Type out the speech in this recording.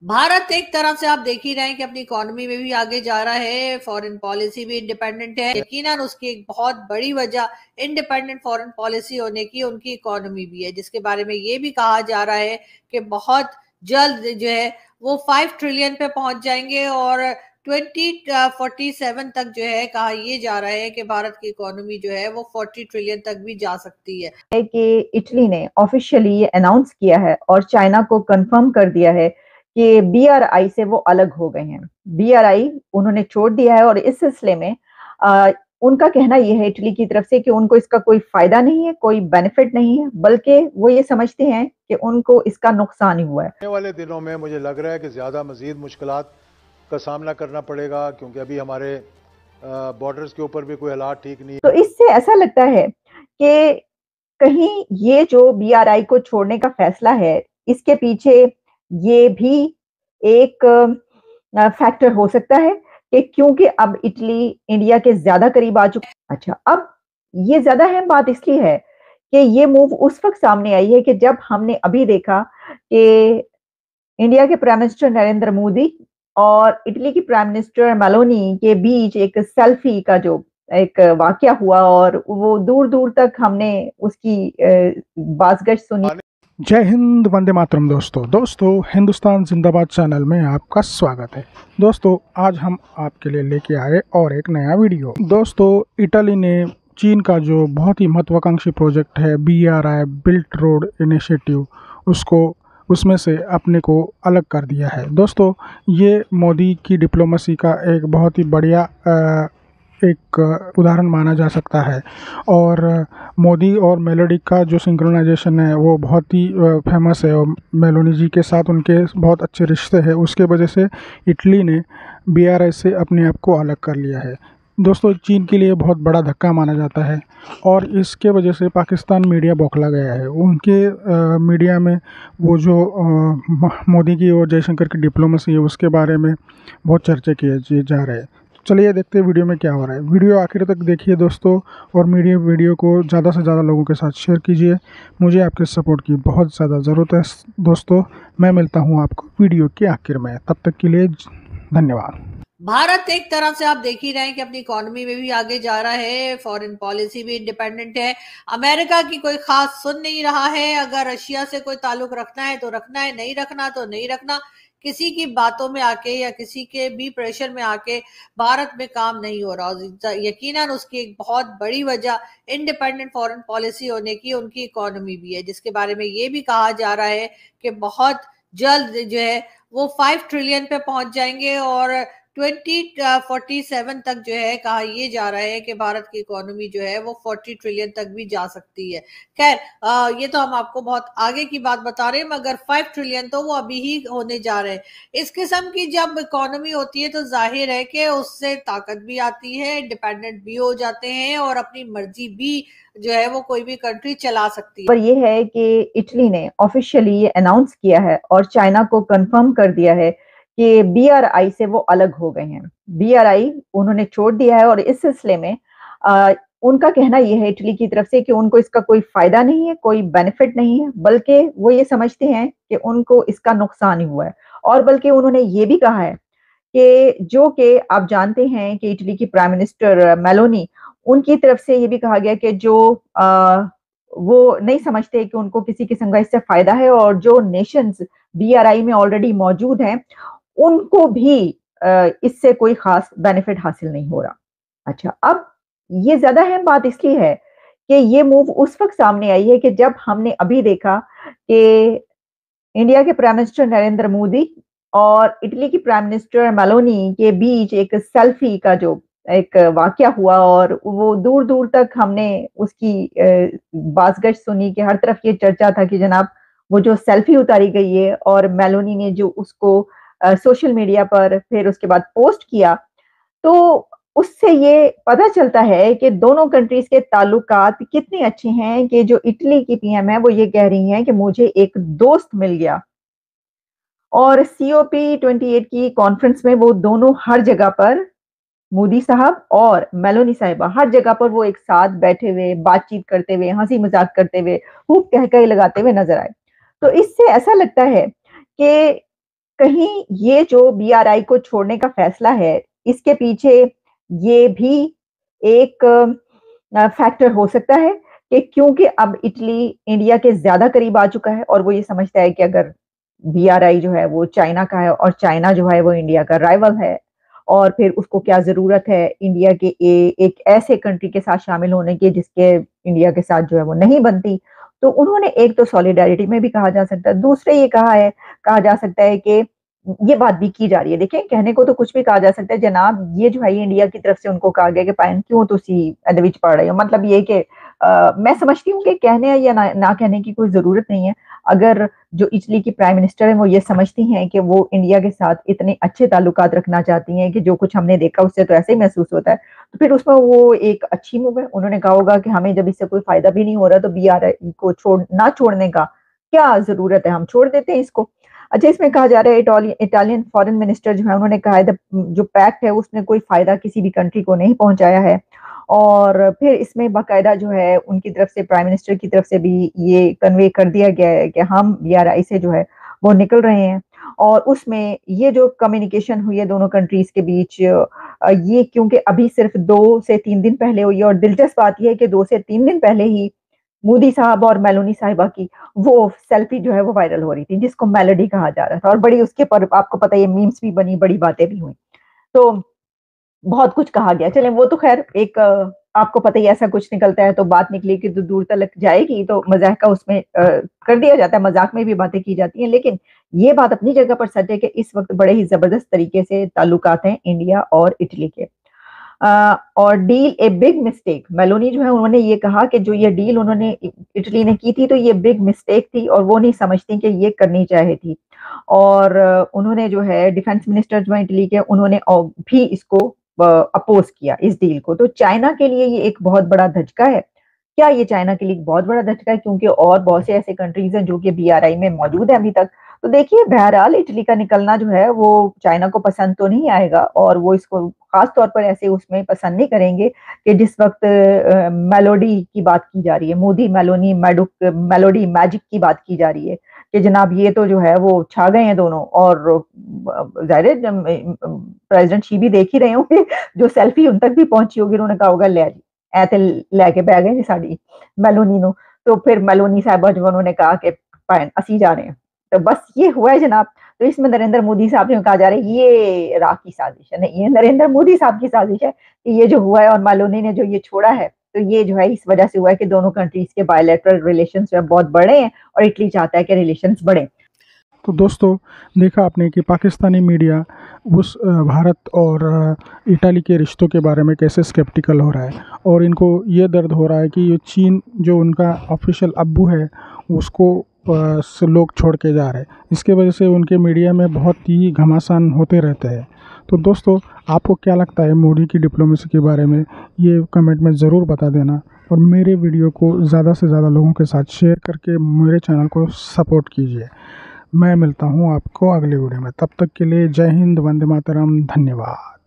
भारत एक तरफ से आप देख ही रहे हैं कि अपनी इकोनॉमी में भी आगे जा रहा है, फॉरेन पॉलिसी भी इंडिपेंडेंट है। यकीनन उसकी एक बहुत बड़ी वजह इंडिपेंडेंट फॉरेन पॉलिसी होने की उनकी इकोनॉमी भी है, जिसके बारे में ये भी कहा जा रहा है कि बहुत जल्द जो है वो 5 ट्रिलियन पे पहुंच जाएंगे और 2047 तक जो है कहा ये जा रहा है कि भारत की इकोनॉमी जो है वो 40 ट्रिलियन तक भी जा सकती है। कि इटली ने ऑफिशियली ये अनाउंस किया है और चाइना को कंफर्म कर दिया है कि बीआरआई से वो अलग हो गए हैं। बीआरआई उन्होंने छोड़ दिया है और इस सिलसिले में उनका कहना यह है इटली की तरफ से कि उनको इसका कोई फायदा नहीं है, कोई बेनिफिट नहीं है, बल्कि वो ये समझते हैं कि उनको इसका नुकसान ही हुआ है। आने वाले दिनों में मुझे लग रहा है कि ज़्यादा मज़ीद मुश्किलात का सामना करना पड़ेगा, क्योंकि अभी हमारे बॉर्डर्स के ऊपर भी कोई हालात ठीक नहीं है। तो इससे ऐसा लगता है कि कहीं ये जो बीआरआई को छोड़ने का फैसला है, इसके पीछे ये भी एक फैक्टर हो सकता है कि क्योंकि अब इटली इंडिया के ज्यादा करीब आ चुका है। अच्छा, अब ये ज्यादा अहम बात इसलिए है कि ये मूव उस वक्त सामने आई है कि जब हमने अभी देखा कि इंडिया के प्राइम मिनिस्टर नरेंद्र मोदी और इटली की प्राइम मिनिस्टर मेलोनी के बीच एक सेल्फी का जो एक वाकया हुआ और वो दूर दूर तक हमने उसकी बाज़गश्त सुनी। जय हिंद, वंदे मातरम। दोस्तों हिंदुस्तान जिंदाबाद चैनल में आपका स्वागत है। दोस्तों आज हम आपके लिए लेके आए और एक नया वीडियो। दोस्तों इटली ने चीन का जो बहुत ही महत्वाकांक्षी प्रोजेक्ट है बीआरआई बिल्ट रोड इनिशिएटिव, उसमें से अपने को अलग कर दिया है। दोस्तों ये मोदी की डिप्लोमेसी का एक बहुत ही बढ़िया एक उदाहरण माना जा सकता है और मोदी और मेलोडी का जो सिंक्रोनाइजेशन है वो बहुत ही फेमस है और मेलोनी जी के साथ उनके बहुत अच्छे रिश्ते हैं। उसके वजह से इटली ने बीआरआई से अपने आप को अलग कर लिया है। दोस्तों चीन के लिए बहुत बड़ा धक्का माना जाता है और इसके वजह से पाकिस्तान मीडिया बौखला गया है। उनके मीडिया में वो जो मोदी की और जयशंकर की डिप्लोमेसी है उसके बारे में बहुत चर्चा किए जा रहे हैं। चलिए देखते हैं वीडियो में क्या हो रहा है। वीडियो आखिर तक देखिए दोस्तों और मेरी वीडियो को ज़्यादा से ज़्यादा लोगों के साथ शेयर कीजिए। मुझे आपके सपोर्ट की बहुत ज़्यादा ज़रूरत है दोस्तों। मैं मिलता हूँ आपको वीडियो के आखिर में, तब तक के लिए धन्यवाद। भारत एक तरफ से आप देख ही रहे हैं कि अपनी इकोनॉमी में भी आगे जा रहा है, फॉरेन पॉलिसी भी इंडिपेंडेंट है। अमेरिका की कोई खास सुन नहीं रहा है। अगर रशिया से कोई ताल्लुक रखना है तो रखना है, नहीं रखना तो नहीं रखना। किसी की बातों में आके या किसी के भी प्रेशर में आके भारत में काम नहीं हो रहा। यकीनन उसकी एक बहुत बड़ी वजह इंडिपेंडेंट फॉरेन पॉलिसी होने की उनकी इकोनॉमी भी है, जिसके बारे में ये भी कहा जा रहा है कि बहुत जल्द जो है वो 5 ट्रिलियन पे पहुंच जाएंगे और 2047 तक जो है कहा ये जा रहा है कि भारत की इकोनॉमी जो है वो 40 ट्रिलियन तक भी जा सकती है। खैर ये तो हम आपको बहुत आगे की बात बता रहे हैं, मगर 5 ट्रिलियन तो वो अभी ही होने जा रहे हैं। इस किस्म की जब इकोनॉमी होती है तो जाहिर है कि उससे ताकत भी आती है, इंडिपेंडेंट भी हो जाते हैं और अपनी मर्जी भी जो है वो कोई भी कंट्री चला सकती है। पर यह है कि इटली ने ऑफिशियली ये अनाउंस किया है और चाइना को कंफर्म कर दिया है कि बीआरआई से वो अलग हो गए हैं। बीआरआई उन्होंने छोड़ दिया है और इस सिलसिले में उनका कहना यह है इटली की तरफ से कि उनको इसका कोई फायदा नहीं है, कोई बेनिफिट नहीं है, बल्कि वो ये समझते हैं कि उनको इसका नुकसान ही हुआ है। और बल्कि उन्होंने ये भी कहा है कि जो कि आप जानते हैं कि इटली की प्राइम मिनिस्टर मेलोनी, उनकी तरफ से ये भी कहा गया कि जो वो नहीं समझते कि उनको किसी किस्म का इससे फायदा है और जो नेशंस बीआरआई में ऑलरेडी मौजूद हैं उनको भी इससे कोई खास बेनिफिट हासिल नहीं हो रहा। अच्छा, अब ये ज्यादा अहम बात इसलिए है कि ये मूव उस वक्त सामने आई है कि जब हमने अभी देखा कि इंडिया के प्राइम मिनिस्टर नरेंद्र मोदी और इटली की प्राइम मिनिस्टर मेलोनी के बीच एक सेल्फी का जो एक वाकया हुआ और वो दूर दूर तक हमने उसकी बाज़गश्त सुनी कि हर तरफ ये चर्चा था कि जनाब वो जो सेल्फी उतारी गई है और मेलोनी ने जो उसको सोशल मीडिया पर फिर उसके बाद पोस्ट किया, तो उससे ये पता चलता है कि दोनों कंट्रीज के ताल्लुकात कितने अच्छे हैं कि जो इटली की पीएम है वो ये कह रही हैं कि मुझे एक दोस्त मिल गया। और COP28 की कॉन्फ्रेंस में वो दोनों हर जगह पर, मोदी साहब और मेलोनी साहिबा, हर जगह पर वो एक साथ बैठे हुए बातचीत करते हुए, हंसी मजाक करते हुए, खूब कहकही लगाते हुए नजर आए। तो इससे ऐसा लगता है कि कहीं ये जो BRI को छोड़ने का फैसला है, इसके पीछे ये भी एक फैक्टर हो सकता है कि क्योंकि अब इटली इंडिया के ज्यादा करीब आ चुका है और वो ये समझता है कि अगर BRI जो है वो चाइना का है और चाइना जो है वो इंडिया का राइवल है, और फिर उसको क्या जरूरत है इंडिया के एक ऐसे कंट्री के साथ शामिल होने की जिसके इंडिया के साथ जो है वो नहीं बनती। तो उन्होंने एक तो सॉलिडारिटी में भी कहा जा सकता है, दूसरे ये कहा जा सकता है कि ये बात भी की जा रही है। देखिए, कहने को तो कुछ भी कहा जा सकता है जनाब, ये जो है इंडिया की तरफ से उनको कहा गया कि पायन क्यों तुसी ਇਹਦੇ ਵਿੱਚ पढ़ रहे हो, मतलब ये कि मैं समझती हूँ कि कहने या ना कहने की कोई जरूरत नहीं है। अगर जो इटली की प्राइम मिनिस्टर है वो ये समझती हैं कि वो इंडिया के साथ इतने अच्छे ताल्लुकात रखना चाहती हैं कि जो कुछ हमने देखा उससे तो ऐसे ही महसूस होता है, तो फिर उसमें वो एक अच्छी मूव है। उन्होंने कहा होगा कि हमें जब इससे कोई फायदा भी नहीं हो रहा तो BRI को छोड़ने का क्या जरूरत है, हम छोड़ देते हैं इसको। अच्छा, इसमें कहा जा रहा है इटालियन फॉरेन मिनिस्टर जो है उन्होंने कहा है जो पैक्ट है उसने कोई फायदा किसी भी कंट्री को नहीं पहुंचाया है, और फिर इसमें बाकायदा जो है उनकी तरफ से, प्राइम मिनिस्टर की तरफ से भी ये कन्वे कर दिया गया है कि हम BRI से जो है वो निकल रहे हैं। और उसमें ये जो कम्युनिकेशन हुई है दोनों कंट्रीज के बीच, ये क्योंकि अभी सिर्फ 2 से 3 दिन पहले हुई है, और दिलचस्प बात यह है कि 2 से 3 दिन पहले ही मोदी साहब और मेलोनी साहिबा की वो सेल्फी जो है वो वायरल हो रही थी, जिसको मेलोडी कहा जा रहा था, और बड़ी उसके पर आपको पता है मीम्स भी बनी, बड़ी बातें भी हुई, तो बहुत कुछ कहा गया। चलें, वो तो खैर एक आपको पता ही ऐसा कुछ निकलता है तो बात निकली कि तो दूर तक जाएगी, तो मजाक का उसमें कर दिया जाता है, मजाक में भी बातें की जाती हैं। लेकिन ये बात अपनी जगह पर सच है कि इस वक्त बड़े ही जबरदस्त तरीके से ताल्लुकात हैं इंडिया और इटली के। और deal a big mistake, Meloni जो है उन्होंने ये कहा कि जो ये डील उन्होंने इटली ने की थी तो ये बिग मिस्टेक थी और वो नहीं समझती कि ये करनी चाहिए थी। और उन्होंने जो है डिफेंस मिनिस्टर जो है इटली के, उन्होंने भी इसको अपोज किया इस डील को। तो चाइना के लिए ये एक बहुत बड़ा धचका है। क्या ये चाइना के लिए एक बहुत बड़ा धचका है, क्योंकि और बहुत से ऐसे कंट्रीज हैं जो कि BRI में मौजूद है अभी तक। तो देखिए, बहरहाल इटली का निकलना जो है वो चाइना को पसंद तो नहीं आएगा, और वो इसको खास तौर पर ऐसे उसमें पसंद नहीं करेंगे कि जिस वक्त मेलोडी की बात की जा रही है, मोदी मेलोनी मेलोडी मैजिक की बात की जा रही है कि जनाब ये तो जो है वो छा गए हैं दोनों। और जाहिर है प्रेसिडेंट शी भी देख ही रहे होंगे, जो सेल्फी उन तक भी पहुंची होगी, उन्होंने कहा होगा ले जी ऐसे लेके बह गए साड़ी मेलोनी नो। तो फिर मेलोनी साहबा जो उन्होंने कहा कि असी जा रहे हैं, तो बस ये हुआ है जनाब। तो इसमें नरेंद्र मोदी साहब ने कहा जा रहा है ये राह की साजिश है, नहीं, ये नरेंद्र मोदी साहब की साजिश है कि ये जो हुआ है, और मेलोनी ने जो ये छोड़ा है, तो ये जो है इस वजह से हुआ है कि दोनों कंट्रीज के बायलैटरल रिलेशंस जो है बहुत बड़े हैं, और इटली चाहता है कि रिलेशंस बढ़े। तो दोस्तों, देखा आपने कि पाकिस्तानी मीडिया उस भारत और इटली के रिश्तों के बारे में कैसे स्केप्टिकल हो रहा है, और इनको ये दर्द हो रहा है कि ये चीन जो उनका ऑफिशियल अब्बू है उसको लोग छोड़ के जा रहे हैं। इसके वजह से उनके मीडिया में बहुत ही घमासान होते रहते हैं। तो दोस्तों, आपको क्या लगता है मोदी की डिप्लोमेसी के बारे में, ये कमेंट में ज़रूर बता देना, और मेरे वीडियो को ज़्यादा से ज़्यादा लोगों के साथ शेयर करके मेरे चैनल को सपोर्ट कीजिए। मैं मिलता हूँ आपको अगले वीडियो में, तब तक के लिए जय हिंद, वंदे मातरम, धन्यवाद।